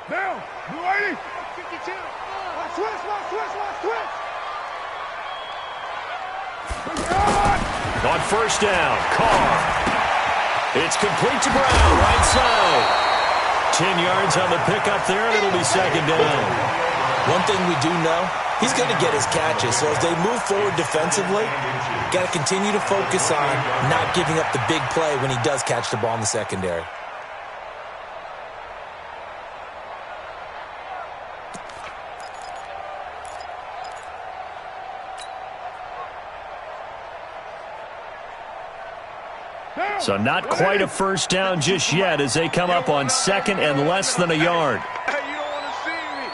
Down. Blue 80. 52. Switch. On first down, Carr. It's complete to Brown, right side. 10 yards on the pickup there, and it'll be second down. One thing we do know, he's going to get his catches. So as they move forward defensively, got to continue to focus on not giving up the big play when he does catch the ball in the secondary. So not quite a first down just yet as they come up on second and less than a yard. Hey, you don't want to see me.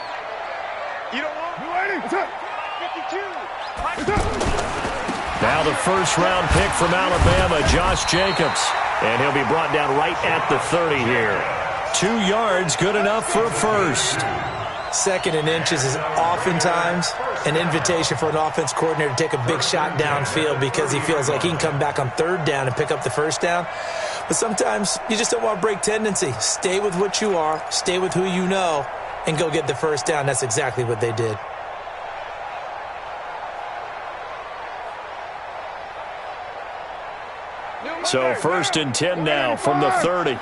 You don't want me. 52. Now the first-round pick from Alabama, Josh Jacobs. And he'll be brought down right at the 30 here. 2 yards, good enough for a first. Second and inches is oftentimes an invitation for an offense coordinator to take a big shot downfield because he feels like he can come back on third down and pick up the first down. But sometimes you just don't want to break tendency. Stay with what you are, stay with who you know, and go get the first down. That's exactly what they did. So first and 10 now from the 30.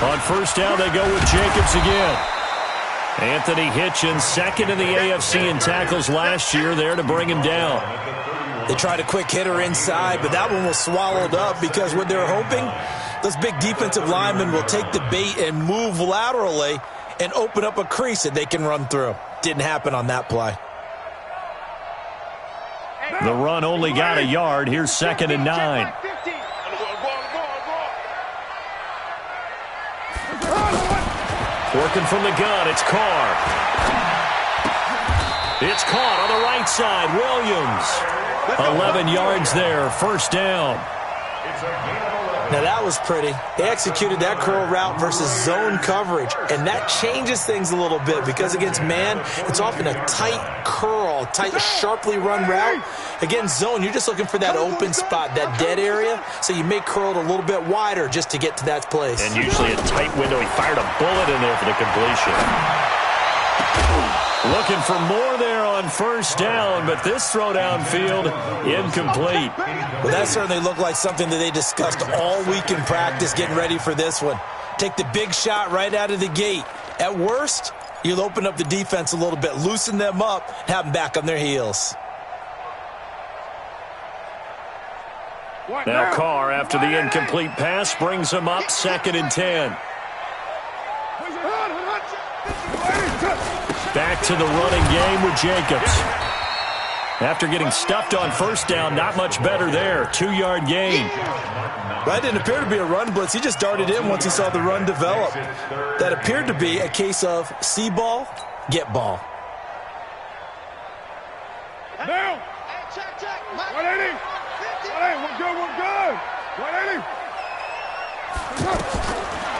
On first down, they go with Jacobs again. Anthony Hitchens, second in the AFC in tackles last year, there to bring him down. They tried a quick hitter inside, but that one was swallowed up because what they're hoping, those big defensive linemen will take the bait and move laterally and open up a crease that they can run through. Didn't happen on that play. The run only got a yard. Here's second and 9. Working from the gun, it's Carr. It's caught on the right side. Williams. 11 yards there, first down. Now that was pretty. They executed that curl route versus zone coverage, and that changes things a little bit because against man, it's often a tight curl, tight, sharply run route. Against zone, you're just looking for that open spot, that dead area, so you may curl it a little bit wider just to get to that place. And usually a tight window. He fired a bullet in there for the completion. Looking for more there on first down, but this throw downfield, incomplete. Well, that certainly looked like something that they discussed all week in practice getting ready for this one. Take the big shot right out of the gate. At worst, you'll open up the defense a little bit, loosen them up, and have them back on their heels. Now Carr, after the incomplete pass, brings him up second and 10. Back to the running game with Jacobs. After getting stuffed on first down, not much better there. 2-yard gain. That didn't appear to be a run blitz. He just darted in once he saw the run develop. That appeared to be a case of see ball, get ball. Now. Check. 180. We're good. 180.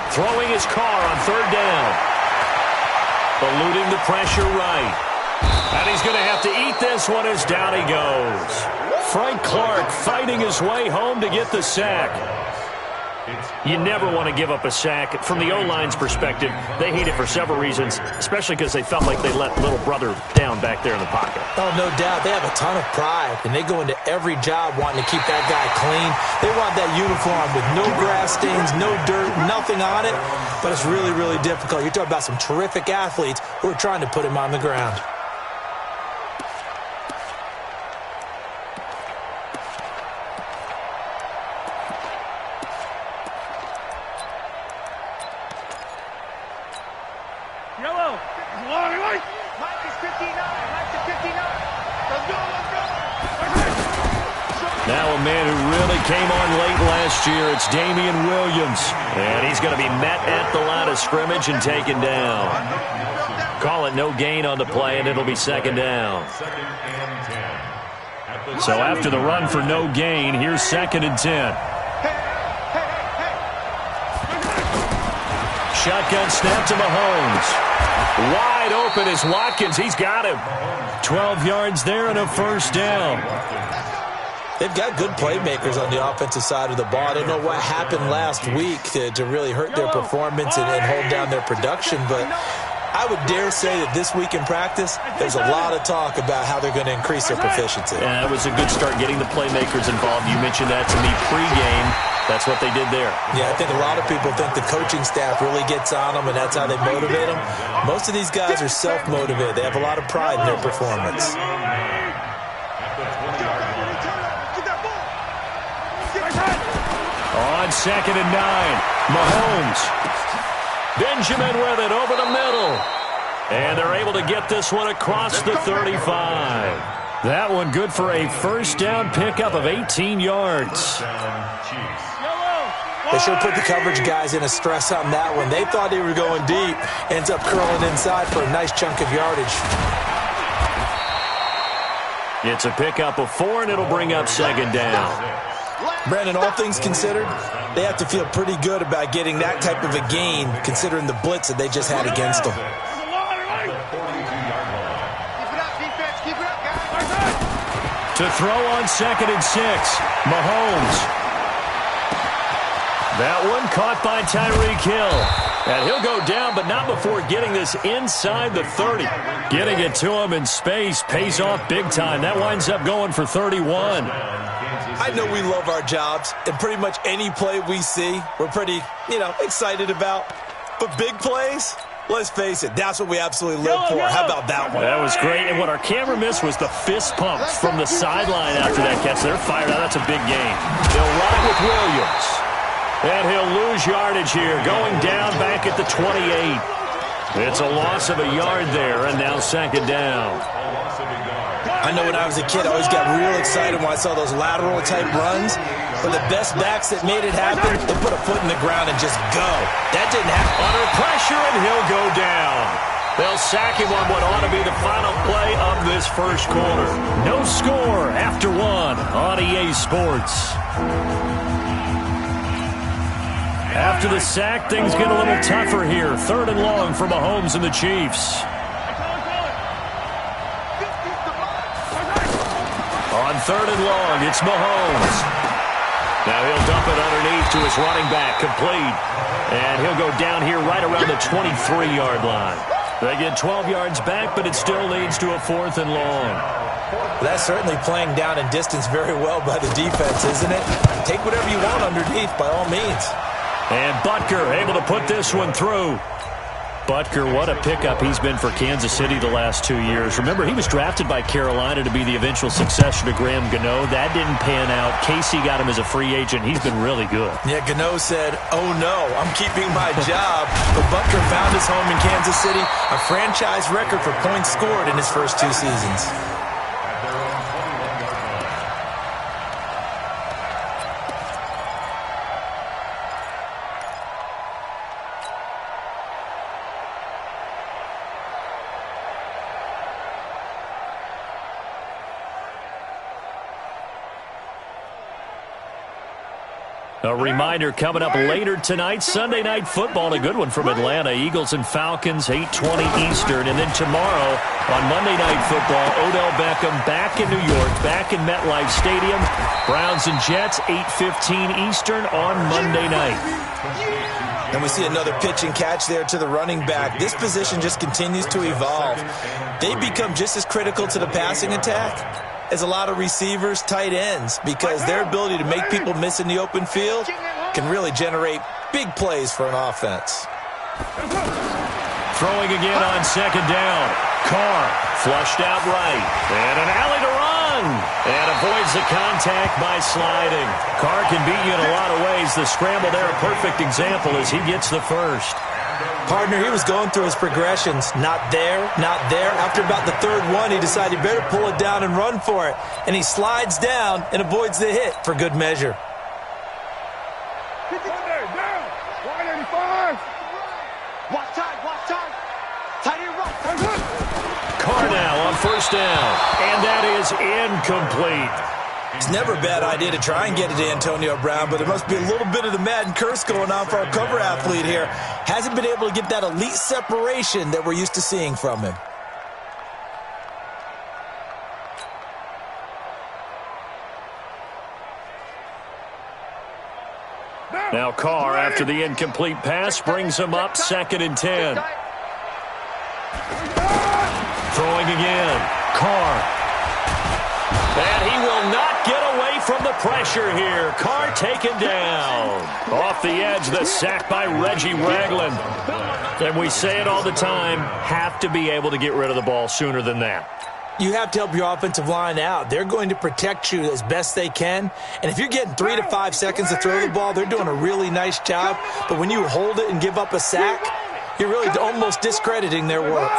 Throwing his Carr on third down. Eluding the pressure right. And he's going to have to eat this one as down he goes. Frank Clark fighting his way home to get the sack. You never want to give up a sack. From the O-line's perspective, they hate it for several reasons, especially because they felt like they let little brother down back there in the pocket. Oh, no doubt. They have a ton of pride, and they go into every job wanting to keep that guy clean. They want that uniform with no grass stains, no dirt, nothing on it, but it's really, really difficult. You're talking about some terrific athletes who are trying to put him on the ground. Yellow. Mike is 59. Let's go. Now a man who really came on late last year, it's Damian Williams. And he's going to be met at the line of scrimmage and taken down. Call it no gain on the play, and it'll be second down. So after the run for no gain, here's second and 10. Shotgun snap to Mahomes. Wide open is Watkins. He's got him. 12 yards there and a first down. They've got good playmakers on the offensive side of the ball. I don't know what happened last week to really hurt their performance and hold down their production, but I would dare say that this week in practice, there's a lot of talk about how they're going to increase their proficiency. Yeah, it was a good start getting the playmakers involved. You mentioned that to me pregame. That's what they did there. Yeah, I think a lot of people think the coaching staff really gets on them, and that's how they motivate them. Most of these guys are self-motivated. They have a lot of pride in their performance. On 2nd and 9, Mahomes. Benjamin with it over the middle. And they're able to get this one across the 35. That one good for a first down pickup of 18 yards. They sure put the coverage guys in a stress on that one. They thought they were going deep. Ends up curling inside for a nice chunk of yardage. It's a pickup of 4, and it'll bring up 2nd down. Brandon, all things considered, they have to feel pretty good about getting that type of a gain, considering the blitz that they just had against them. To throw on 2nd and 6, Mahomes. That one caught by Tyreek Hill. And he'll go down, but not before getting this inside the 30. Getting it to him in space pays off big time. That winds up going for 31. I know we love our jobs, and pretty much any play we see, we're pretty, excited about. But big plays, let's face it, that's what we absolutely live for. How about that one? That was great, and what our camera missed was the fist pumps from the sideline after that catch. They're fired out. That's a big gain. They'll run it with Williams. And he'll lose yardage here, going down back at the 28. It's a loss of a yard there, and now 2nd down. I know when I was a kid, I always got real excited when I saw those lateral-type runs. But the best backs that made it happen, they put a foot in the ground and just go. That didn't happen. Under pressure, and he'll go down. They'll sack him on what ought to be the final play of this first quarter. No score after 1 on EA Sports. After the sack, things get a little tougher here. 3rd and long for Mahomes and the Chiefs. On 3rd and long, it's Mahomes. Now he'll dump it underneath to his running back, complete. And he'll go down here right around the 23-yard line. They get 12 yards back, but it still leads to a 4th and long. That's certainly playing down in distance very well by the defense, isn't it? Take whatever you want underneath, by all means. And Butker able to put this one through. Butker, what a pickup he's been for Kansas City the last 2 years. Remember, he was drafted by Carolina to be the eventual successor to Graham Gano. That didn't pan out. Casey got him as a free agent. He's been really good. Yeah, Gano said, oh no, I'm keeping my job. But Butker found his home in Kansas City, a franchise record for points scored in his first 2 seasons. A reminder coming up later tonight, Sunday Night Football, a good one from Atlanta. Eagles and Falcons, 8:20 Eastern. And then tomorrow on Monday Night Football, Odell Beckham back in New York, back in MetLife Stadium. Browns and Jets, 8:15 Eastern on Monday night. And we see another pitch and catch there to the running back. This position just continues to evolve. They become just as critical to the passing attack as a lot of receivers, tight ends, because their ability to make people miss in the open field can really generate big plays for an offense. Throwing again on 2nd down. Carr flushed out right. And an alley to run. And avoids the contact by sliding. Carr can beat you in a lot of ways. The scramble there, a perfect example as he gets the first. Partner, he was going through his progressions. Not there, not there. After about the 3rd one, he decided he better pull it down and run for it. And he slides down and avoids the hit for good measure. Down. 185. Watch time. Tight end right. Carr now on 1st down. And that is incomplete. It's never a bad idea to try and get it to Antonio Brown, but there must be a little bit of the Madden curse going on for our cover athlete here. Hasn't been able to get that elite separation that we're used to seeing from him. Now Carr, after the incomplete pass, brings him up 2nd and 10. Throwing again. Carr. And he will not get away from the pressure here. Carr taken down. Off the edge, the sack by Reggie Ragland. And we say it all the time, have to be able to get rid of the ball sooner than that. You have to help your offensive line out. They're going to protect you as best they can. And if you're getting 3 to 5 seconds to throw the ball, they're doing a really nice job. But when you hold it and give up a sack, you're really almost discrediting their work.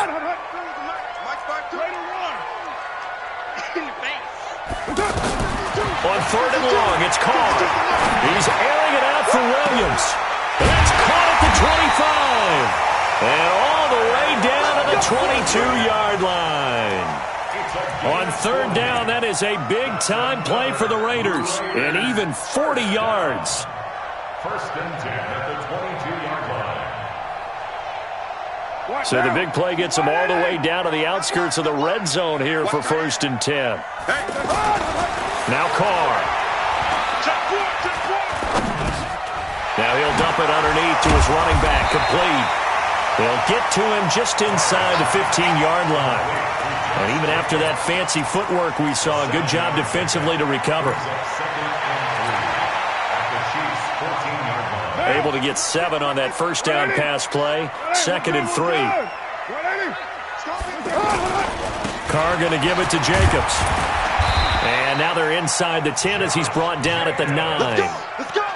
On 3rd and long, it's Carr. He's airing it out for Williams. That's caught at the 25. And all the way down to the 22-yard line. On 3rd down, that is a big-time play for the Raiders. And even 40 yards. 1st and 10 at the 22-yard line. So the big play gets them all the way down to the outskirts of the red zone here for 1st and 10. Now Carr. Now he'll dump it underneath to his running back, complete. They'll get to him just inside the 15-yard line. And even after that fancy footwork we saw, a good job defensively to recover. Able to get 7 on that 1st down pass play. 2nd and 3. Carr going to give it to Jacobs. And now they're inside the 10 as he's brought down at the 9.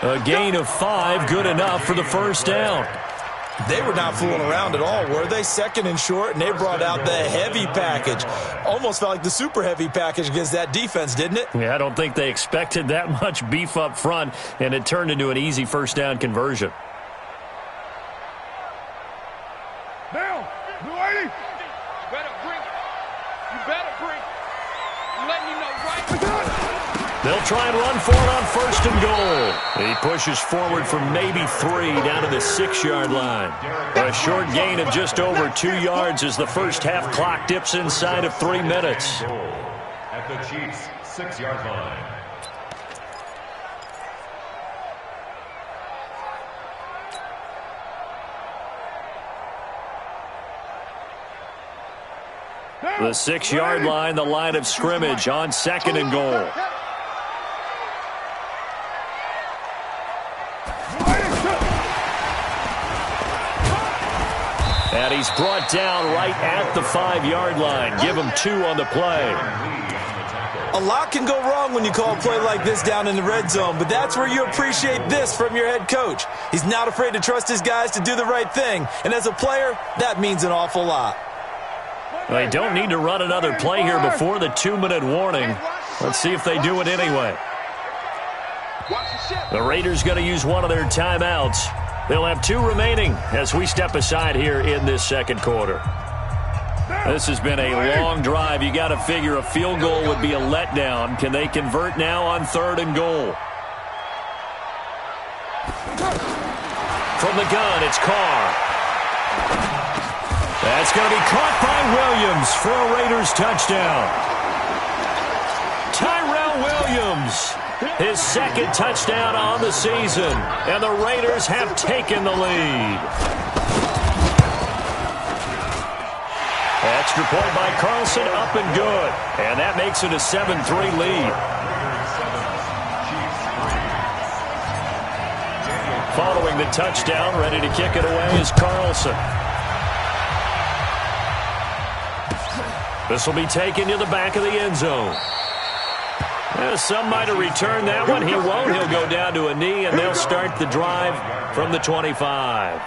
A gain of 5, good enough for the 1st down. They were not fooling around at all, were they? 2nd and short, and they brought out the heavy package. Almost felt like the super heavy package against that defense, didn't it? Yeah, I don't think they expected that much beef up front, and it turned into an easy 1st down conversion. Now, you ready? You better bring it. You better bring it. I'm letting you know right now. They'll try and run for it on 1st and goal. He pushes forward for maybe 3 down to the 6-yard line. A short gain of just over 2 yards as the 1st half clock dips inside of 3 minutes. At the Chiefs' 6-yard line. The 6-yard line, the line of scrimmage on 2nd and goal. And he's brought down right at the 5-yard line. Give him 2 on the play. A lot can go wrong when you call a play like this down in the red zone, but that's where you appreciate this from your head coach. He's not afraid to trust his guys to do the right thing, and as a player, that means an awful lot. They don't need to run another play here before the 2-minute warning. Let's see if they do it anyway. The Raiders going to use one of their timeouts. They'll have 2 remaining as we step aside here in this 2nd quarter. This has been a long drive. You got to figure a field goal would be a letdown. Can they convert now on 3rd and goal? From the gun, it's Carr. That's going to be caught by Williams for a Raiders touchdown. Tyrell Williams, his 2nd touchdown on the season, and the Raiders have taken the lead. Extra point by Carlson, up and good, and that makes it a 7-3 lead. Following the touchdown, ready to kick it away is Carlson. This will be taken to the back of the end zone. Some might have returned that one. He won't. He'll go down to a knee, and they'll start the drive from the 25.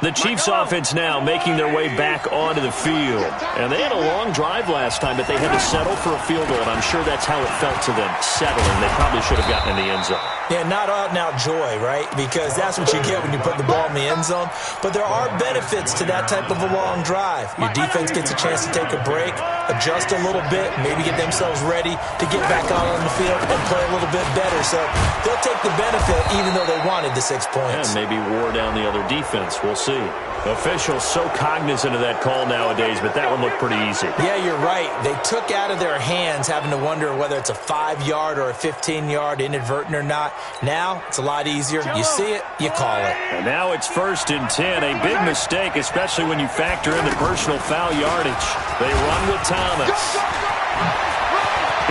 The Chiefs offense now making their way back onto the field. And they had a long drive last time, but they had to settle for a field goal, and I'm sure that's how it felt to them, settling. They probably should have gotten in the end zone. Yeah, not out-and-out joy, right? Because that's what you get when you put the ball in the end zone. But there are benefits to that type of a long drive. Your defense gets a chance to take a break, adjust a little bit, maybe get themselves ready to get back out on the field and play a little bit better. So they'll take the benefit even though they wanted the 6 points. And maybe wore down the other defense. We'll see. Kelsey. Officials so cognizant of that call nowadays, but that one looked pretty easy. Yeah, you're right. They took out of their hands having to wonder whether it's a 5-yard or a 15-yard, inadvertent or not. Now, it's a lot easier. You see it, you call it. And now it's 1st and 10. A big mistake, especially when you factor in the personal foul yardage. They run with Thomas.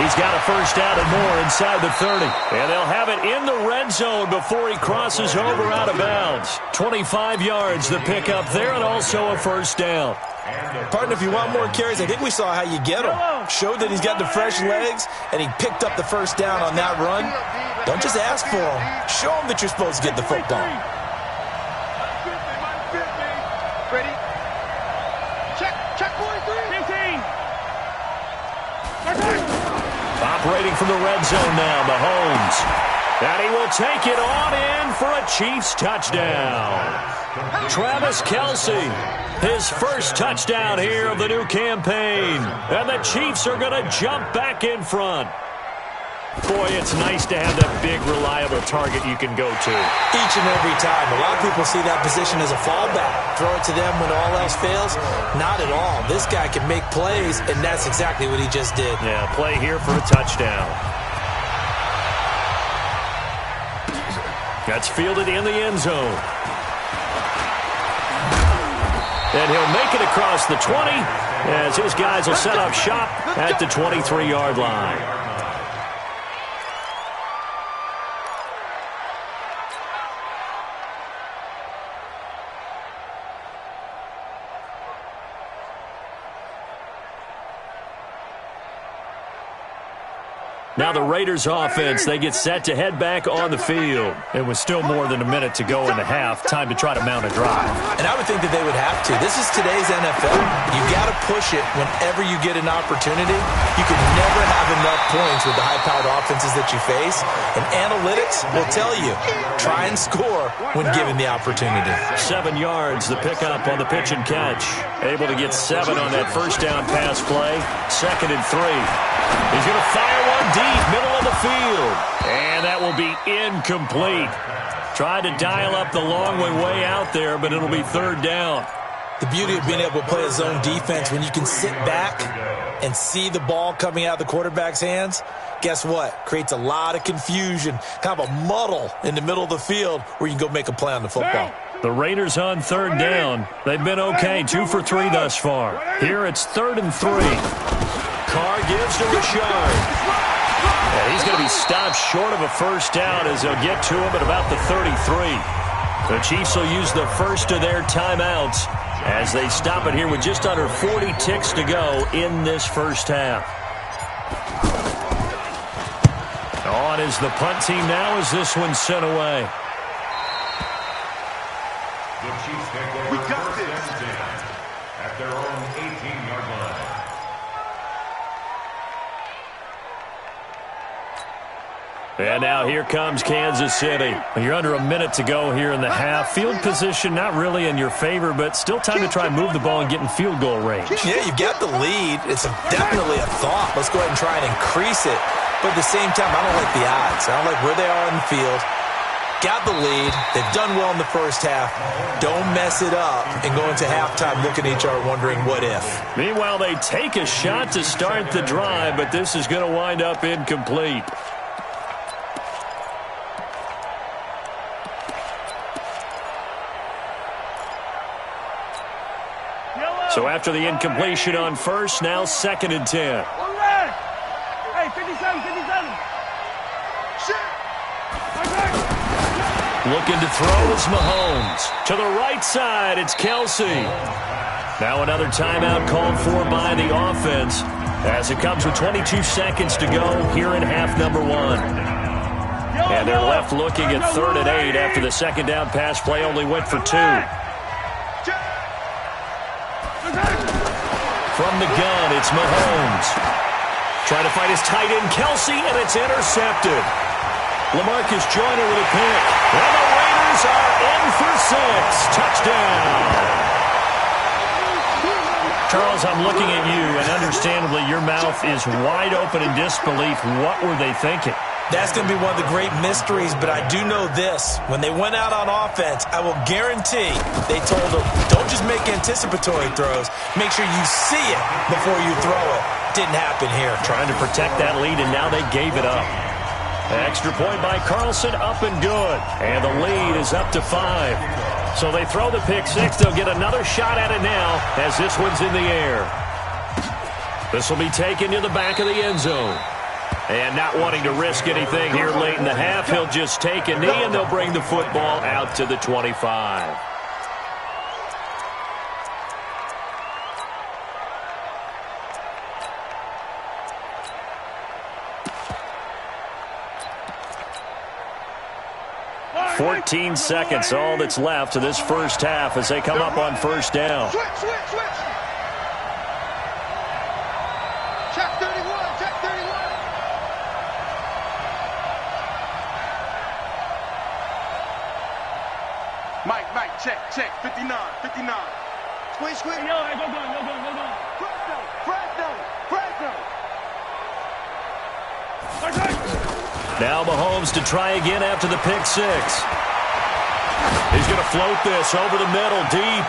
He's got a first down and more inside the 30. And they'll have it in the red zone before he crosses over out of bounds. 25 yards, the pickup there, and also a first down. Partner, if you want more carries, I think we saw how you get him. Showed that he's got the fresh legs, and he picked up the first down on that run. Don't just ask for him. Show him that you're supposed to get the football. Ready? Check 43. 15. Operating from the red zone now, Mahomes. And he will take it on in for a Chiefs touchdown. Travis Kelsey, his first touchdown here of the new campaign. And the Chiefs are going to jump back in front. Boy, it's nice to have that big, reliable target you can go to. Each and every time. A lot of people see that position as a fallback. Throw it to them when all else fails. Not at all. This guy can make plays, and that's exactly what he just did. Yeah, play here for a touchdown. That's fielded in the end zone. And he'll make it across the 20 as his guys will set up shop at the 23-yard line. Now the Raiders offense, they get set to head back on the field. It was still more than a minute to go in the half. Time to try to mount a drive. And I would think that they would have to. This is today's NFL. You got to push it whenever you get an opportunity. You can never have enough points with the high-powered offenses that you face. And analytics will tell you, try and score when given the opportunity. 7 yards, the pickup on the pitch and catch. Able to get 7 on that first down pass play. 2nd and 3. He's going to fire one deep, middle of the field. And that will be incomplete. Tried to dial up the long way out there, but it'll be 3rd down. The beauty of being able to play a zone defense, when you can sit back and see the ball coming out of the quarterback's hands, guess what? Creates a lot of confusion, kind of a muddle in the middle of the field where you can go make a play on the football. The Raiders on 3rd down. They've been okay, 2 for 3 thus far. Here it's 3rd and 3. Carr gives to Richard. And he's going to be stopped short of a first down as they'll get to him at about the 33. The Chiefs will use the first of their timeouts as they stop it here with just under 40 ticks to go in this first half. On is the punt team now as this one's sent away. The Chiefs take over first and 10 at their own 18-yard line. And now here comes Kansas City. You're under a minute to go here in the half. Field position not really in your favor, but still time to try and move the ball and get in field goal range. Yeah, you've got the lead. It's definitely a thought. Let's go ahead and try and increase it. But at the same time, I don't like the odds. I don't like where they are in the field. Got the lead. They've done well in the first half. Don't mess it up and go into halftime looking at each other wondering what if. Meanwhile, they take a shot to start the drive, but this is going to wind up incomplete. So after the incompletion on first, now 2nd and 10. Hey, 57. Looking to throw is Mahomes. To the right side, it's Kelsey. Now another timeout called for by the offense as it comes with 22 seconds to go here in half number 1. And they're left looking at 3rd and 8 after the second down pass play only went for 2. From the gun, it's Mahomes. Trying to find his tight end, Kelsey, and it's intercepted. LaMarcus Joyner with a pick. And the Raiders are in for 6. Touchdown. Charles, I'm looking at you, and understandably, your mouth is wide open in disbelief. What were they thinking? That's going to be one of the great mysteries, but I do know this. When they went out on offense, I will guarantee they told them, don't just make anticipatory throws. Make sure you see it before you throw it. Didn't happen here. Trying to protect that lead, and now they gave it up. Extra point by Carlson, up and good. And the lead is up to 5. So they throw the pick six. They'll get another shot at it now as this one's in the air. This will be taken to the back of the end zone. And not wanting to risk anything here late in the half, he'll just take a knee, and they'll bring the football out to the 25. "14 seconds, all that's left to this first half as they come up on first down. Switch. Check 31. Mike, check. 59. Squeeze. No, go down. Fresno. Now Mahomes to try again after the pick six. He's going to float this over the middle, deep.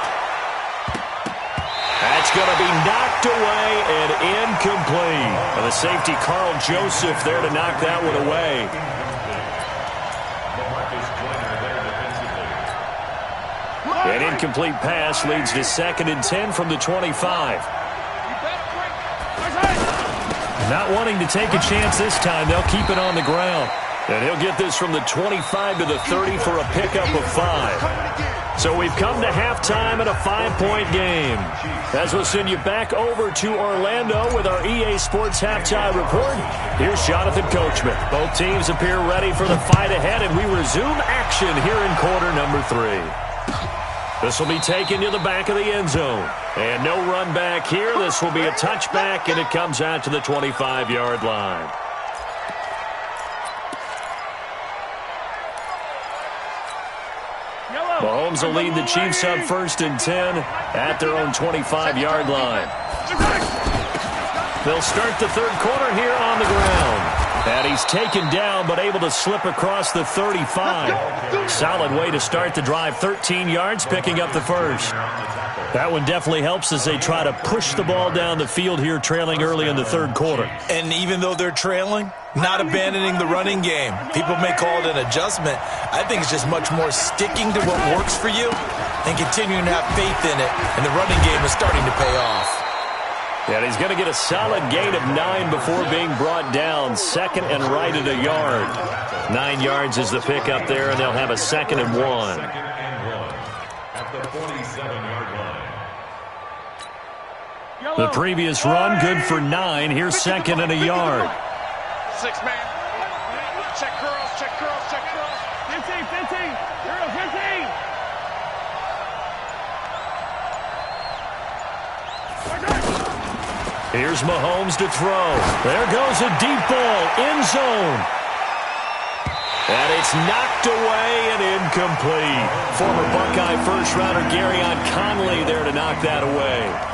That's going to be knocked away and incomplete. And the safety, Carl Joseph, there to knock that one away. An incomplete pass leads to 2nd and 10 from the 25. Not wanting to take a chance this time, they'll keep it on the ground. And he'll get this from the 25 to the 30 for a pickup of 5. So we've come to halftime in a 5-point game. As we'll send you back over to Orlando with our EA Sports Halftime Report, here's Jonathan Coachman. Both teams appear ready for the fight ahead, and we resume action here in quarter number 3. This will be taken to the back of the end zone. And no run back here. This will be a touchback, and it comes out to the 25-yard line. Mahomes will lead the Chiefs up 1st and 10 at their own 25-yard line. They'll start the third quarter here on the ground. And he's taken down, but able to slip across the 35. Solid way to start the drive. 13 yards, picking up the first. That one definitely helps as they try to push the ball down the field here, trailing early in the third quarter. And even though they're trailing, not abandoning the running game. People may call it an adjustment. I think it's just much more sticking to what works for you and continuing to have faith in it. And the running game is starting to pay off. And he's going to get a solid gain of 9 before being brought down. 2nd and right at a yard. 9 yards is the pickup there, and they'll have a 2nd and 1. At the 47-yard line. The previous run, good for 9. Here's 2nd and a yard. 6 man. Check curls. 15. You're 15. Here's Mahomes to throw. There goes a deep ball, end zone. And it's knocked away and incomplete. Former Buckeye first-rounder Garyon Conley there to knock that away.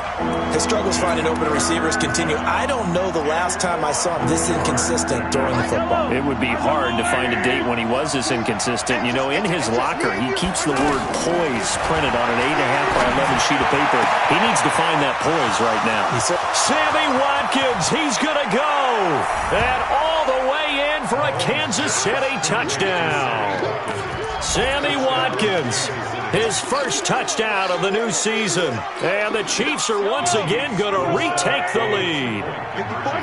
His struggles finding open receivers continue. I don't know the last time I saw him this inconsistent during the football. It would be hard to find a date when he was this inconsistent. You know, in his locker, he keeps the word poise printed on an 8.5 by 11 sheet of paper. He needs to find that poise right now. Sammy Watkins, he's going to go. And all the way in for a Kansas City touchdown. Sammy Watkins, his first touchdown of the new season. And the Chiefs are once again going to retake the lead. 54.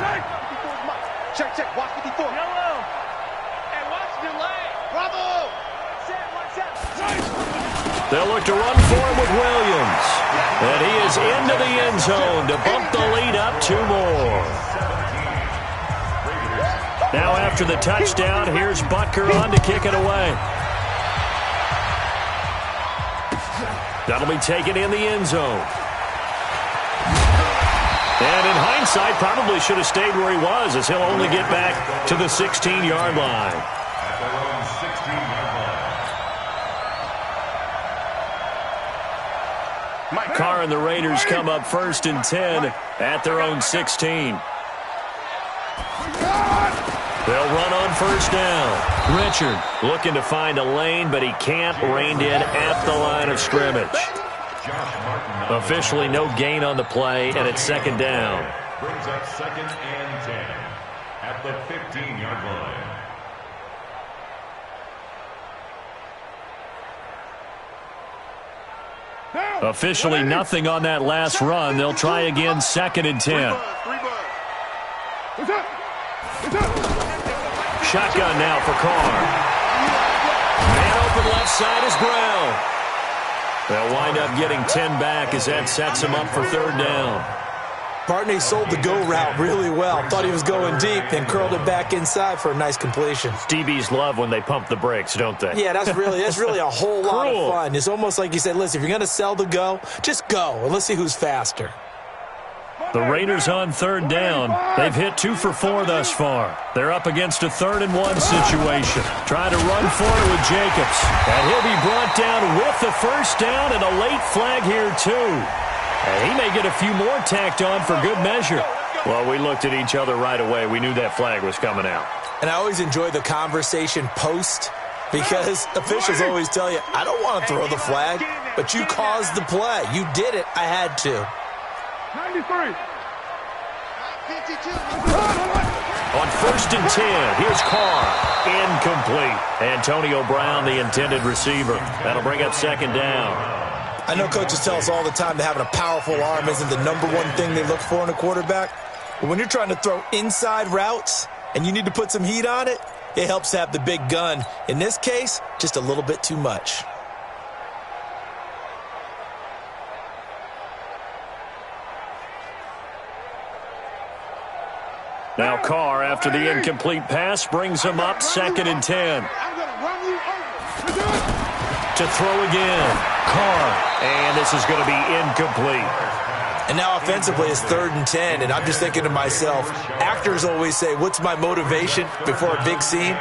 Check. Watch 54. Yellow. And watch delay. Bravo. They'll look to run for him with Williams. And he is into the end zone to bump the lead up 2 more. Now after the touchdown, here's Butker on to kick it away. That'll be taken in the end zone. And in hindsight, probably should have stayed where he was, as he'll only get back to the 16-yard line. At their own 16-yard line. Carr and the Raiders come up 1st and 10 at their own 16. They'll run on first down. Richard looking to find a lane, but he can't. Reined in at the line of scrimmage. Officially no gain on the play, and it's second down. Brings up 2nd and 10 at the 15-yard line. Officially nothing on that last run. They'll try again, 2nd and 10. Shotgun now for Carr. Man open left side is Brown. They'll wind up getting 10 back as that sets him up for 3rd down. Barney sold the go route really well. Thought he was going deep, then curled it back inside for a nice completion. DBs love when they pump the brakes, don't they? Yeah, that's really a whole lot of fun. It's almost like you said, listen, if you're going to sell the go, just go, and let's see who's faster. The Raiders on 3rd down. They've hit 2 for 4 thus far. They're up against a 3rd and 1 situation. Trying to run for it with Jacobs. And he'll be brought down with the first down and a late flag here, too. And he may get a few more tacked on for good measure. Well, we looked at each other right away. We knew that flag was coming out. And I always enjoy the conversation post because officials always tell you, I don't want to throw the flag, but you caused the play. You did it. I had to. 93. On 1st and 10, here's Carr. Incomplete. Antonio Brown, the intended receiver. That'll bring up 2nd down. I know coaches tell us all the time that having a powerful arm isn't the number one thing they look for in a quarterback. But when you're trying to throw inside routes and you need to put some heat on it, it helps to have the big gun. In this case, just a little bit too much. Now Carr, after the incomplete pass, brings him up 2nd and 10. To throw again. Carr. And this is going to be incomplete. And now offensively it's 3rd and 10, and I'm just thinking to myself, actors always say, what's my motivation before a big scene?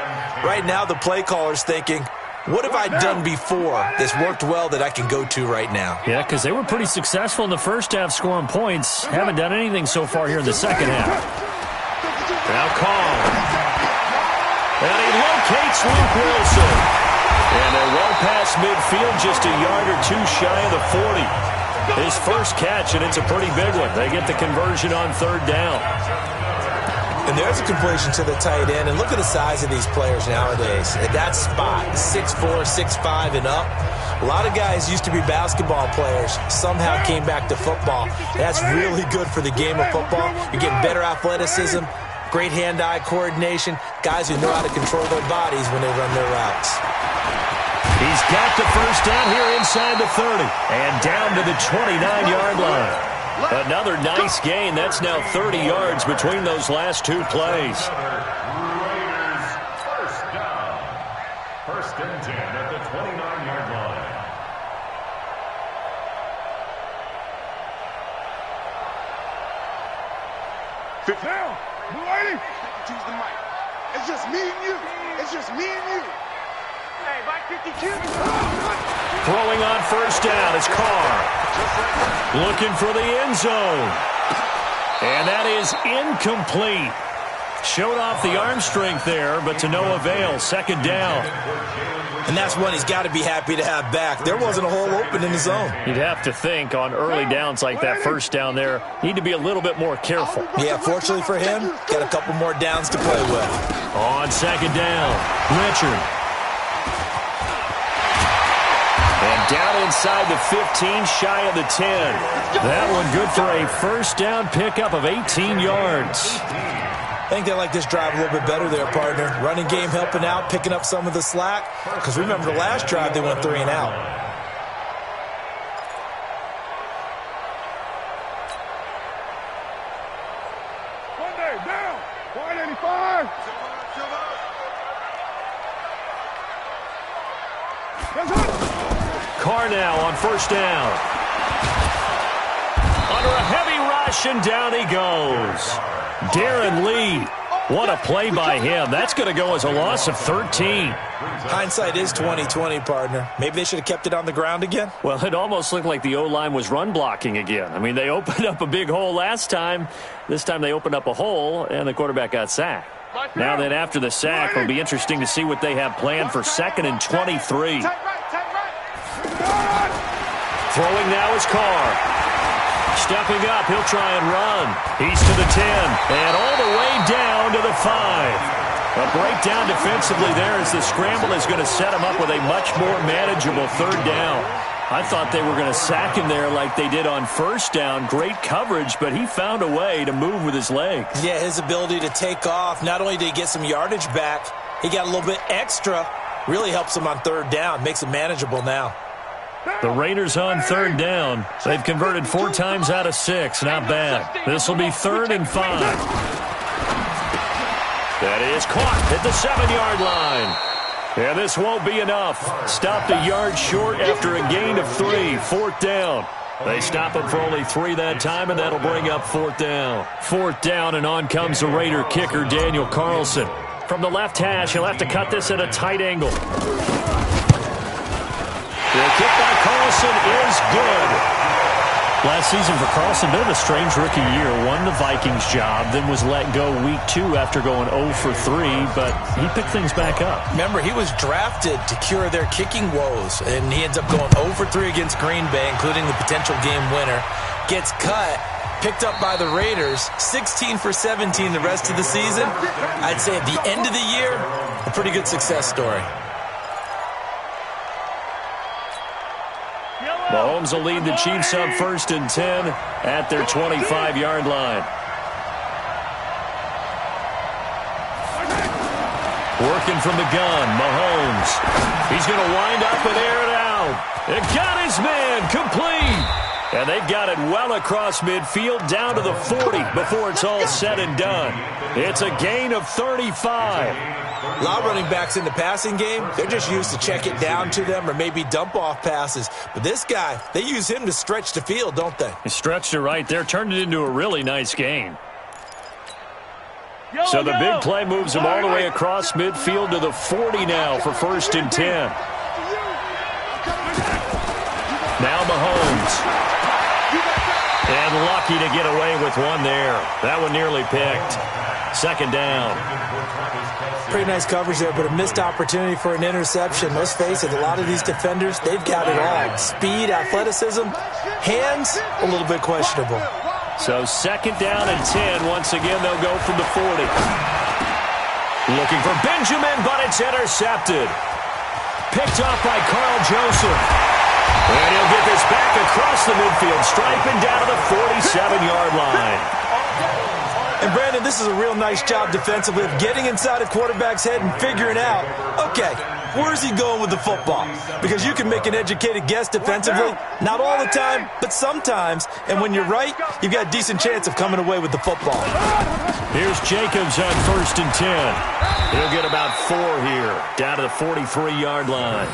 Right now the play caller's thinking, what have I done before that's worked well that I can go to right now? Yeah, because they were pretty successful in the first half scoring points. Haven't done anything so far here in the second half. Now Carr. And he locates Luke Wilson. And they're well past midfield, just a yard or 2 shy of the 40. His first catch, and it's a pretty big one. They get the conversion on 3rd down. And there's a completion to the tight end. And look at the size of these players nowadays. At that spot, 6'4", 6'5", and up. A lot of guys used to be basketball players. Somehow came back to football. That's really good for the game of football. You're getting better athleticism, great hand-eye coordination, guys who know how to control their bodies when they run their routes. He's got the first down here inside the 30 and down to the 29-yard line. Another nice gain. That's now 30 yards between those last 2 plays. Raiders first down. 1st and 10 at the 29-yard line. Down. Blue lady. Choose the mic. It's just me and you. It's just me and you. Hey, Mike 52. Throwing on first down is Carr. Looking for the end zone. And that is incomplete. Showed off the arm strength there, but to no avail. 2nd down. And that's one he's got to be happy to have back. There wasn't a hole open in the zone. You'd have to think on early downs like that first down there, need to be a little bit more careful. Yeah, fortunately for him, got a couple more downs to play with. On 2nd down, Richard. And down inside the 15, shy of the 10. That one good for a first down pickup of 18 yards. I think they like this drive a little bit better there, partner. Running game helping out, picking up some of the slack. Because remember, the last drive, they went 3 and out. Monday, down. 185. Carr now on first down. Under a heavy rush, and down he goes. Darren Lee, what a play by him. That's going to go as a loss of 13. Hindsight is 20/20, partner. Maybe they should have kept it on the ground again. Well, it almost looked like the O-line was run blocking again. I mean, they opened up a big hole last time. This time they opened up a hole, and the quarterback got sacked. Now then, after the sack, it'll be interesting to see what they have planned for 2nd and 23. Throwing now is Carr. Stepping up, he'll try and run. He's to the 10, and all the way down to the 5. A breakdown defensively there as the scramble is going to set him up with a much more manageable 3rd down. I thought they were going to sack him there like they did on 1st down. Great coverage, but he found a way to move with his legs. Yeah, his ability to take off, not only did he get some yardage back, he got a little bit extra. Really helps him on 3rd down, makes it manageable now. The Raiders on 3rd down. They've converted 4 times out of 6. Not bad. This will be 3rd and 5. That is caught at the 7-yard line. And this won't be enough. Stopped a yard short after a gain of 3. 4th down. They stop him for only 3 that time, and that'll bring up 4th down. 4th down, and on comes the Raider kicker, Daniel Carlson. From the left hash, he'll have to cut this at a tight angle. The kick by Carlson is good. Last season for Carlson, bit of a strange rookie year. Won the Vikings job, then was let go week 2 after going 0 for 3, but he picked things back up. Remember, he was drafted to cure their kicking woes, and he ends up going 0 for 3 against Green Bay, including the potential game winner. Gets cut, picked up by the Raiders, 16 for 17 the rest of the season. I'd say at the end of the year, a pretty good success story. Mahomes will lead the Chiefs up 1st and 10 at their 25-yard line. Working from the gun, Mahomes. He's going to wind up and air it out. It got his man complete. And they've got it well across midfield down to the 40 before it's all said and done. It's a gain of 35. A lot of running backs in the passing game, they're just used to check it down to them or maybe dump off passes. But this guy, they use him to stretch the field, don't they? He stretched it right there, turned it into a really nice game. So the big play moves him all the way across midfield to the 40 now for 1st and 10. Now Mahomes. And lucky to get away with one there. That one nearly picked. 2nd down. Pretty nice coverage there, but a missed opportunity for an interception. Let's face it, a lot of these defenders, they've got it all. Speed, athleticism, hands, a little bit questionable. So 2nd down and 10. Once again, they'll go from the 40. Looking for Benjamin, but it's intercepted. Picked off by Carl Joseph. And he'll get this back across the midfield stripe and down to the 47-yard line. And, Brandon, this is a real nice job defensively of getting inside a quarterback's head and figuring out, okay, where's he going with the football? Because you can make an educated guess defensively, not all the time, but sometimes. And when you're right, you've got a decent chance of coming away with the football. Here's Jacobs on 1st and 10. He'll get about 4 here, down to the 43-yard line.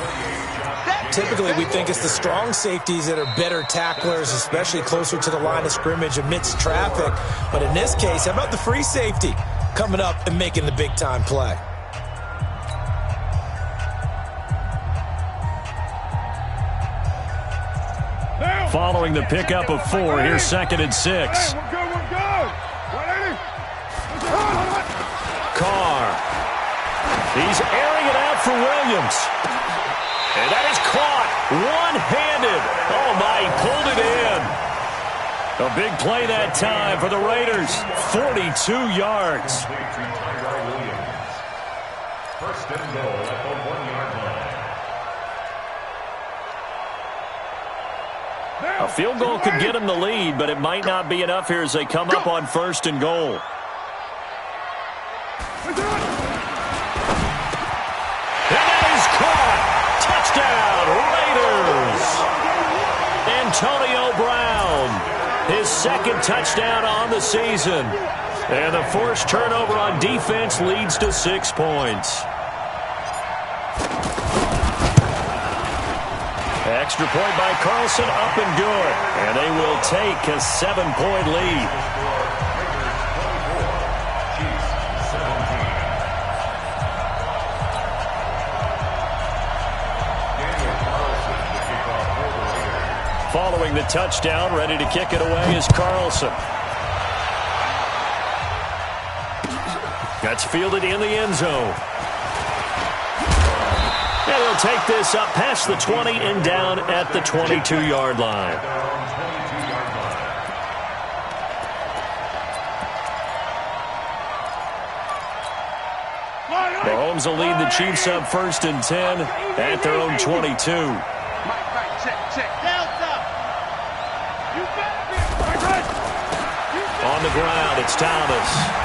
Typically, we think it's the strong safeties that are better tacklers, especially closer to the line of scrimmage amidst traffic. But in this case, how about the free safety coming up and making the big-time play? Following the pickup of 4, here's 2nd and 6. We're good. Carr. He's airing it out for Williams. And that is caught one-handed. Oh, my, he pulled it in. A big play that time for the Raiders. 42 yards. 1st and goal at the 1-yard line. A field goal could get them the lead, but it might not be enough here as they come up on 1st and goal. And that is caught. Touchdown, Raiders! Antonio Brown, his 2nd touchdown on the season. And the forced turnover on defense leads to 6 points. Extra point by Carlson, up and good. And they will take a 7-point lead. Following the touchdown, ready to kick it away is Carlson. That's fielded in the end zone. And he'll take this up past the 20 and down at the 22-yard line. Mahomes will lead the Chiefs up 1st and 10 at their own 22. On the ground, it's Thomas.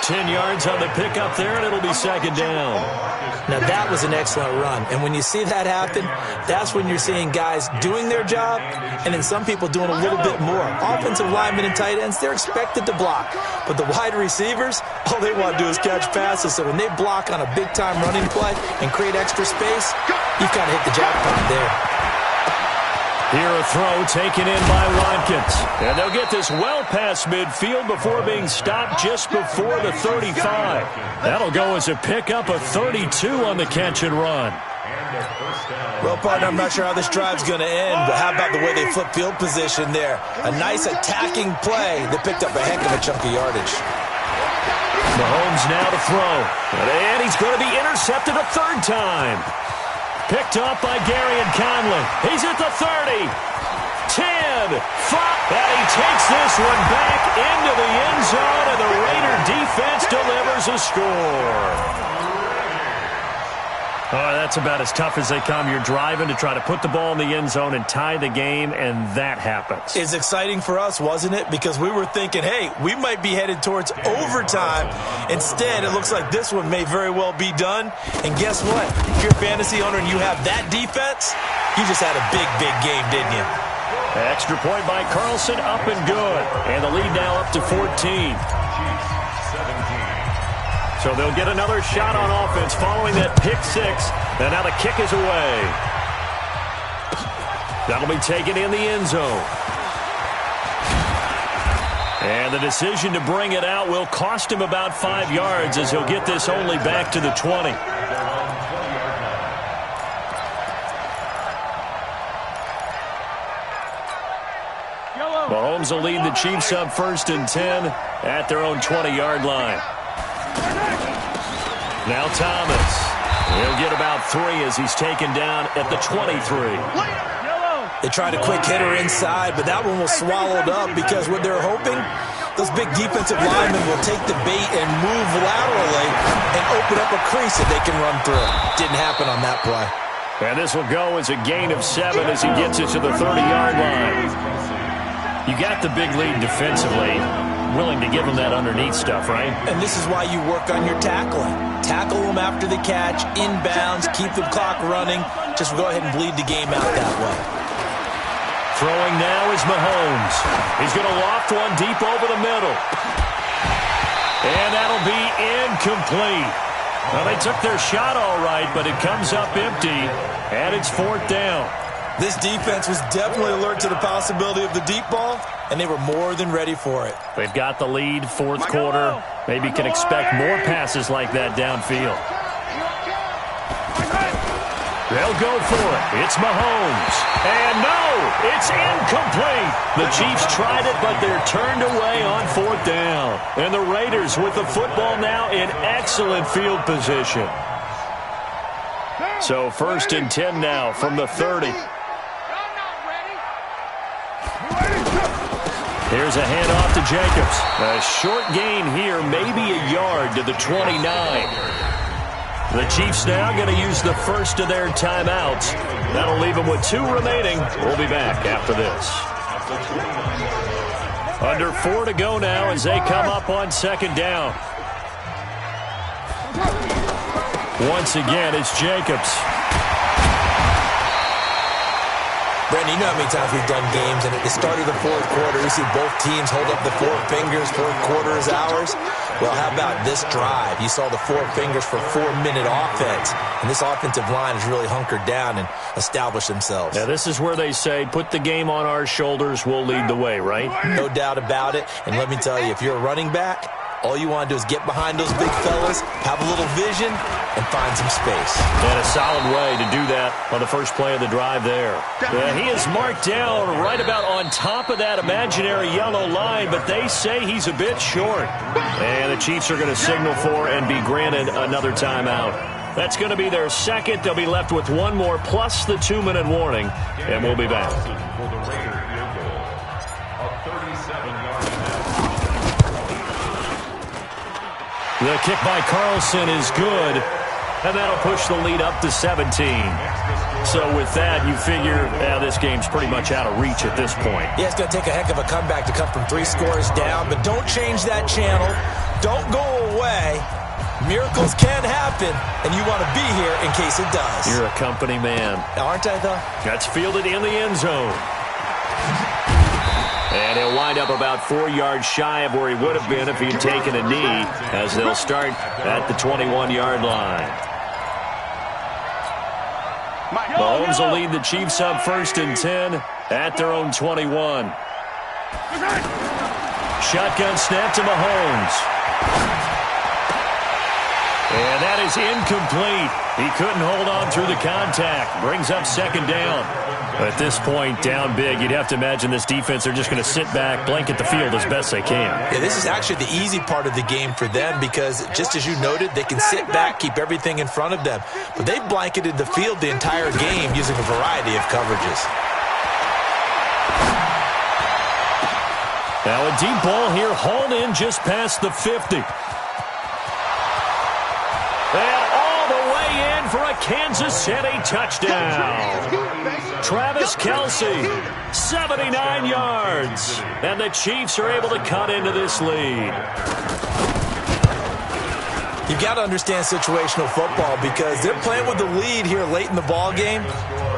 10 yards on the pickup there, and it'll be 2nd down. Now, that was an excellent run. And when you see that happen, that's when you're seeing guys doing their job and then some people doing a little bit more. Offensive linemen and tight ends, they're expected to block. But the wide receivers, all they want to do is catch passes. So when they block on a big-time running play and create extra space, you've got to hit the jackpot there. Here a throw taken in by Watkins. And they'll get this well past midfield before being stopped just before the 35. That'll go as a pickup of 32 on the catch and run. Well, partner, I'm not sure how this drive's going to end, but how about the way they flip field position there? A nice attacking play that picked up a heck of a chunk of yardage. Mahomes now to throw. And he's going to be intercepted a 3rd time. Picked up by Gary and Conley. He's at the 30, 10, 5, and he takes this one back into the end zone, and the Raider defense delivers a score. Oh, that's about as tough as they come. You're driving to try to put the ball in the end zone and tie the game, and that happens. It's exciting for us, wasn't it? Because we were thinking, hey, we might be headed towards overtime. Instead, it looks like this one may very well be done. And guess what? If you're a fantasy owner and you have that defense, you just had a big, big game, didn't you? Extra point by Carlson, up and good. And the lead now up to 14. So they'll get another shot on offense following that pick 6. And now the kick is away. That'll be taken in the end zone. And the decision to bring it out will cost him about 5 yards as he'll get this only back to the 20. Mahomes will lead the Chiefs up 1st and 10 at their own 20-yard line. Now Thomas. He'll get about 3 as he's taken down at the 23. They tried a quick hitter inside, but that one was swallowed up because what they're hoping, those big defensive linemen will take the bait and move laterally and open up a crease that they can run through. Didn't happen on that play. And this will go as a gain of 7 as he gets it to the 30-yard line. You got the big lead defensively. Willing to give them that underneath stuff, right? And this is why you work on your tackling. Tackle them after the catch, inbounds, keep the clock running. Just go ahead and bleed the game out that way. Throwing now is Mahomes. He's going to loft one deep over the middle. And that'll be incomplete. Well, they took their shot all right, but it comes up empty, and it's 4th down. This defense was definitely alert to the possibility of the deep ball, and they were more than ready for it. They've got the lead, 4th quarter. Maybe can expect more passes like that downfield. They'll go for it. It's Mahomes. And no, it's incomplete. The Chiefs tried it, but they're turned away on 4th down. And the Raiders with the football now in excellent field position. So 1st and 10 now from the 30. Here's a handoff to Jacobs. A short gain here, maybe a yard to the 29. The Chiefs now going to use the first of their timeouts. That'll leave them with 2 remaining. We'll be back after this. Under 4 to go now as they come up on 2nd down. Once again, it's Jacobs. Brandon, you know how many times we've done games, and at the start of the 4th quarter, we see both teams hold up the 4 fingers, 4th quarter is ours. Well, how about this drive? You saw the 4 fingers for 4-minute offense, and this offensive line has really hunkered down and established themselves. Now, this is where they say, put the game on our shoulders, we'll lead the way, right? No doubt about it, and let me tell you, if you're a running back, All you want to do is get behind those big fellas, have a little vision, and find some space. And a solid way to do that on the first play of the drive there. He is marked down right about on top of that imaginary yellow line, but they say he's a bit short. And the Chiefs are going to signal for and be granted another timeout. That's going to be their second. They'll be left with one more plus the 2-minute warning, and we'll be back. The kick by Carlson is good, and that'll push the lead up to 17. So with that, you figure this game's pretty much out of reach at this point. Yeah, it's going to take a heck of a comeback to come from 3 scores down, but don't change that channel. Don't go away. Miracles can happen, and you want to be here in case it does. You're a company man. Aren't I, though? That's fielded in the end zone. And he'll wind up about 4 yards shy of where he would have been if he'd taken a knee, as they'll start at the 21-yard line. Mahomes will lead the Chiefs up 1st and 10 at their own 21. Shotgun snap to Mahomes. And that is incomplete. He couldn't hold on through the contact. Brings up 2nd down. At this point, down big, you'd have to imagine this defense are just going to sit back, blanket the field as best they can. Yeah, this is actually the easy part of the game for them because, just as you noted, they can sit back, keep everything in front of them. But they blanketed the field the entire game using a variety of coverages. Now a deep ball here, hauled in just past the 50. And all the way in for a Kansas City touchdown. Travis Kelce, 79 yards. And the Chiefs are able to cut into this lead. You've got to understand situational football because they're playing with the lead here late in the ball game.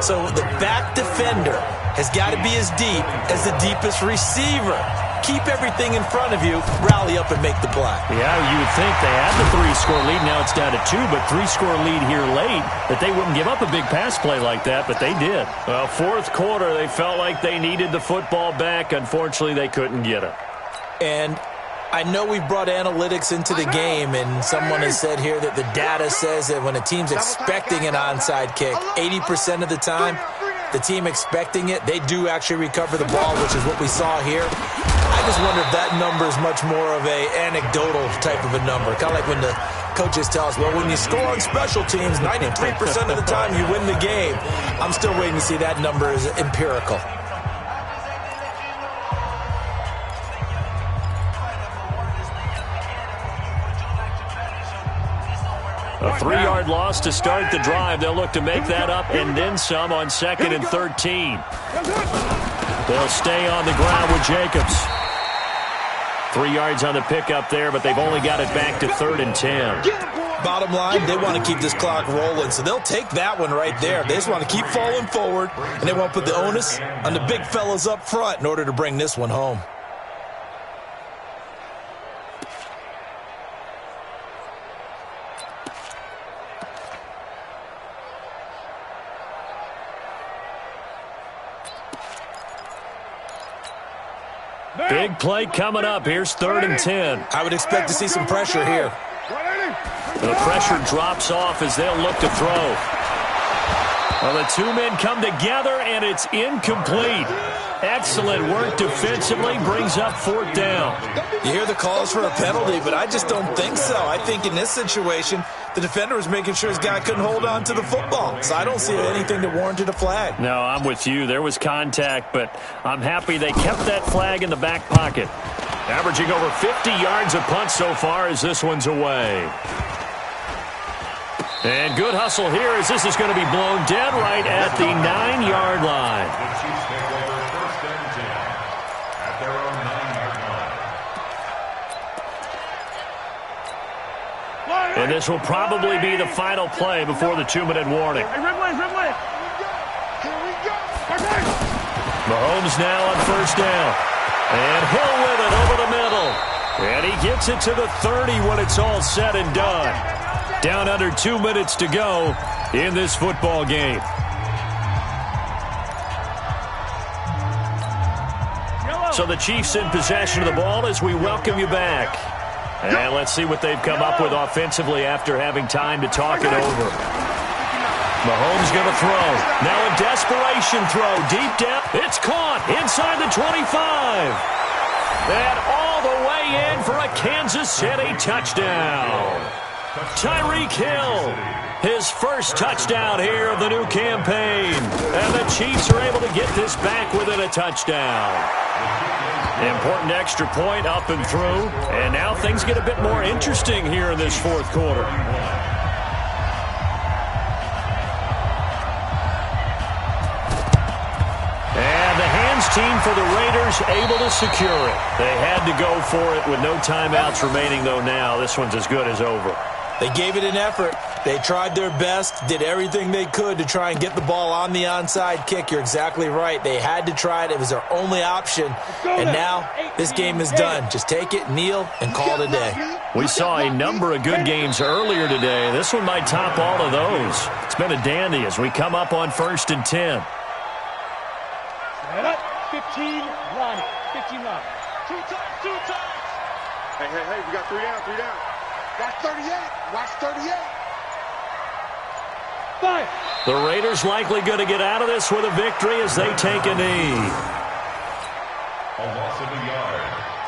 So the back defender has got to be as deep as the deepest receiver. Keep everything in front of you, rally up and make the play. Yeah, you would think they had the 3-score lead. Now it's down to 2, but 3-score lead here late, that they wouldn't give up a big pass play like that, but they did. Well, 4th quarter, they felt like they needed the football back. Unfortunately, they couldn't get it. And I know we've brought analytics into the game, and someone has said here that the data says that when a team's expecting an onside kick, 80% of the time, the team expecting it, they do actually recover the ball, which is what we saw here. I just wonder if that number is much more of a anecdotal type of a number. Kind of like when the coaches tell us, well, when you score on special teams, 93% of the time you win the game. I'm still waiting to see that number is empirical. A 3-yard loss to start the drive. They'll look to make that up and then some on 2nd and 13. They'll stay on the ground with Jacobs. 3 yards on the pickup there, but they've only got it back to 3rd and 10. Bottom line, they want to keep this clock rolling, so they'll take that one right there. They just want to keep falling forward, and they want to put the onus on the big fellas up front in order to bring this one home. Big play coming up. Here's 3rd and 10. I would expect to see some pressure here. The pressure drops off as they'll look to throw. Well, the 2 men come together, and it's incomplete. Excellent work defensively, brings up 4th down. You hear the calls for a penalty, but I just don't think so. I think in this situation, the defender was making sure his guy couldn't hold on to the football. So I don't see anything that warranted a flag. No, I'm with you. There was contact, but I'm happy they kept that flag in the back pocket. Averaging over 50 yards a punt so far as this one's away. And good hustle here as this is going to be blown dead right at the 9-yard line. The Chiefs take over 1st and 10 at their own 9-yard line. And this will probably be the final play before the 2-minute warning. Mahomes now on 1st down. And Hill with it over the middle. And he gets it to the 30 when it's all said and done. Down under 2 minutes to go in this football game. So the Chiefs in possession of the ball as we welcome you back. And let's see what they've come up with offensively after having time to talk it over. Mahomes going to throw. Now a desperation throw deep down. It's caught inside the 25. And all the way in for a Kansas City touchdown. Tyreek Hill, his first touchdown here of the new campaign. And the Chiefs are able to get this back within a touchdown. Important extra point up and through. And now things get a bit more interesting here in this fourth quarter. And the hands team for the Raiders able to secure it. They had to go for it with no timeouts remaining, though now. This one's as good as over. They gave it an effort. They tried their best, did everything they could to try and get the ball on the onside kick. You're exactly right. They had to try it. It was their only option. And now this game is done. Just take it, kneel, and call it a day. We saw a number of good games earlier today. This one might top all of those. It's been a dandy as we come up on 1st and 10. 15, Ronnie. 15, Ronnie. Two times. Hey, we got three down. Watch 38. Watch 38. Five. The Raiders likely going to get out of this with a victory as they take a knee. A loss of a yard.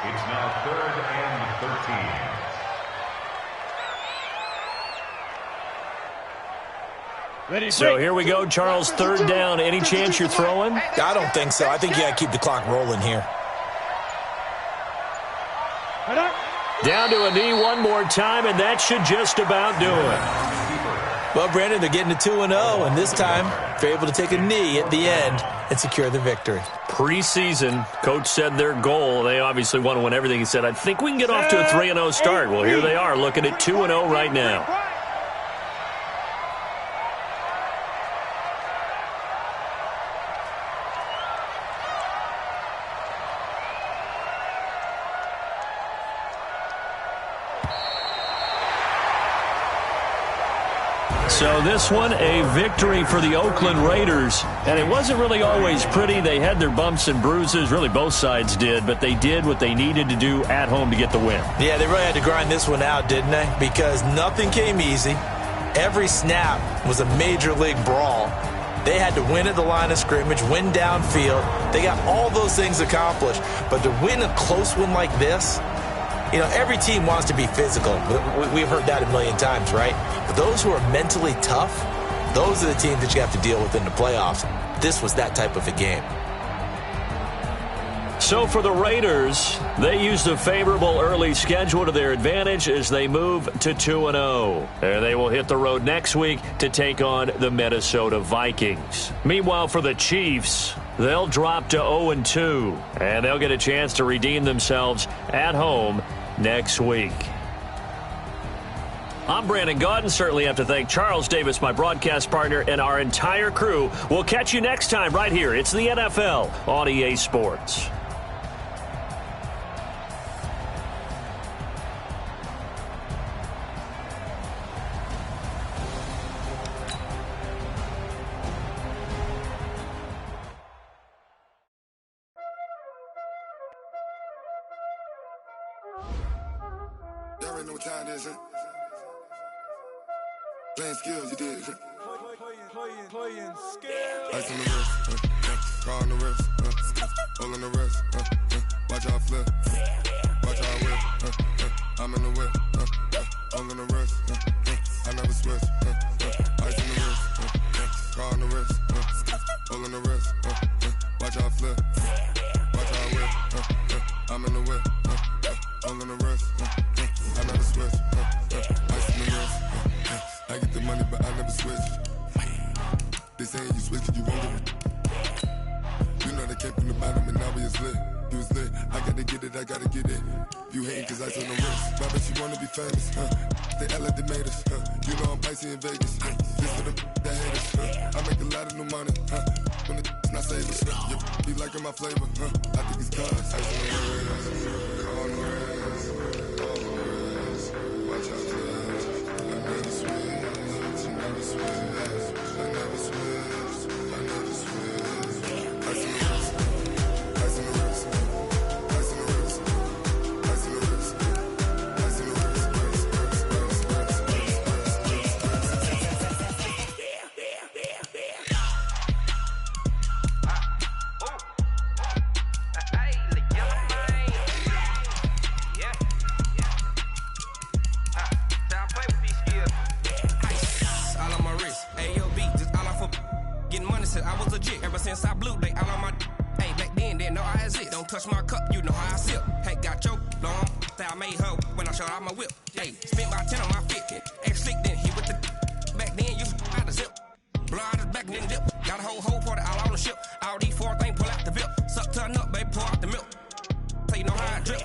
It's now 3rd and 13. So here we go, Charles, 3rd down. Any chance you're throwing? I don't think so. I think you got to keep the clock rolling here. Down to a knee one more time, and that should just about do it. Well, Brandon, they're getting to 2-0, and this time they're able to take a knee at the end and secure the victory. Preseason, Coach said their goal, they obviously want to win everything. He said, I think we can get off to a 3-0 start. Well, here they are looking at 2-0 right now. So this one, a victory for the Oakland Raiders. And it wasn't really always pretty. They had their bumps and bruises. Really, both sides did. But they did what they needed to do at home to get the win. Yeah, they really had to grind this one out, didn't they? Because nothing came easy. Every snap was a major league brawl. They had to win at the line of scrimmage, win downfield. They got all those things accomplished. But to win a close one like this, you know, every team wants to be physical. We've heard that a million times, right? But those who are mentally tough, those are the teams that you have to deal with in the playoffs. This was that type of a game. So for the Raiders, they used a favorable early schedule to their advantage as they move to 2-0. And they will hit the road next week to take on the Minnesota Vikings. Meanwhile, for the Chiefs, they'll drop to 0-2, and they'll get a chance to redeem themselves at home next week. I'm Brandon Gaudin. Certainly have to thank Charles Davis, my broadcast partner, and our entire crew. We'll catch you next time right here. It's the NFL on EA Sports. Y'all already know what time it is, huh? Playing skills, you did, huh? Playing skills. Ice on the wrist, car on the wrist, hole on the wrist, watch how I flip, watch how I whip, I'm in the whip, hole on the wrist, I never switch, ice on the wrist, car on the wrist, hole on the wrist, watch how I flip, watch how I whip, I'm in the whip, hole on the wrist, I never switch, ice on the wrist, I get the money but I never switch. They saying you switch cause you won't get it. You know they came from the bottom and now we is lit. You was lit, I gotta get it, I gotta get it. You hating cause ice on the wrist. Why bet you wanna be famous, They act like they made us, You know I'm icy in Vegas, Just for the that hate us, I make a lot of new money, When it's not savers, You be liking my flavor, I think it's cause ice on the wrist, on the wrist, on the wrist. Watch out for this, I never switch, I never switch. Ice on the wrist, Ice all on my wrist. AOB, just all off of getting money since I was legit. Ever since I blew, they all on my. Hey, back then, didn't know I had it. Don't touch my cup, you know how I sip. Hey, got your long. That I made her when I showed out my whip. Hey, spent about 10 on my fit. Ex-slick, then he with the. Back then, you out the zip. Blow out his back, then dip. Got a whole party all on the ship. All these four things, pull out the VIP. Suck, turn up, baby, pour out the milk. So you know how I drip.